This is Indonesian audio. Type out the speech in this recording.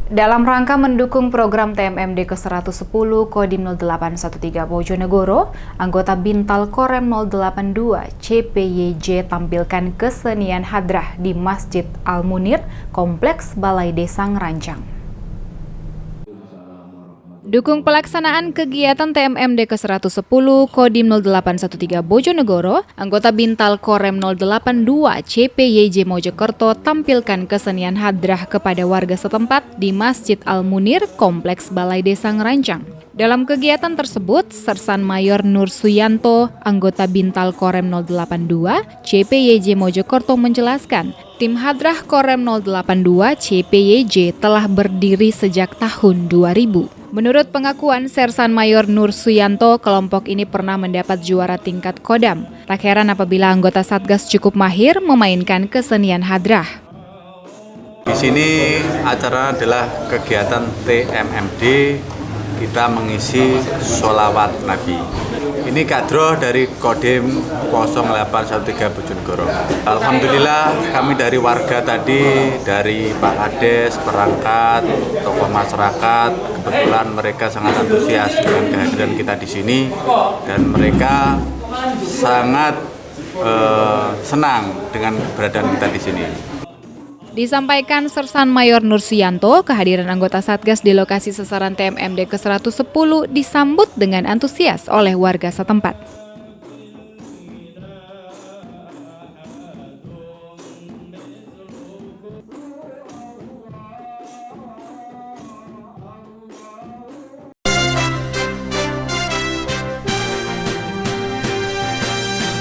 Dalam rangka mendukung program TMMD ke-110 Kodim 0813 Bojonegoro, anggota Bintal Korem 082 CPYJ tampilkan kesenian hadrah di Masjid Al-Munir, Kompleks Balai Desa Ngerancang. Dukung pelaksanaan kegiatan TMMD ke-110 Kodim 0813 Bojonegoro, anggota Bintal Korem 082 CPYJ Mojokerto tampilkan kesenian hadrah kepada warga setempat di Masjid Al-Munir, Kompleks Balai Desa Ngerancang. Dalam kegiatan tersebut, Sersan Mayor Nur Suyanto, anggota Bintal Korem 082 CPYJ Mojokerto menjelaskan, tim hadrah Korem 082 CPYJ telah berdiri sejak tahun 2000. Menurut pengakuan Sersan Mayor Nur Suyanto, kelompok ini pernah mendapat juara tingkat Kodam. Tak heran apabila anggota Satgas cukup mahir memainkan kesenian hadrah. Di sini acara adalah kegiatan TMMD, kita mengisi sholawat Nabi. Ini kadroh dari Kodim 0813 Bojonegoro. Alhamdulillah kami dari warga tadi, dari Pak Kades, perangkat, tokoh masyarakat, kebetulan mereka sangat antusias dengan kehadiran kita di sini dan mereka sangat senang dengan keberadaan kita di sini. Disampaikan Sersan Mayor Nur Suyanto, kehadiran anggota Satgas di lokasi sasaran TMMD ke-110 disambut dengan antusias oleh warga setempat.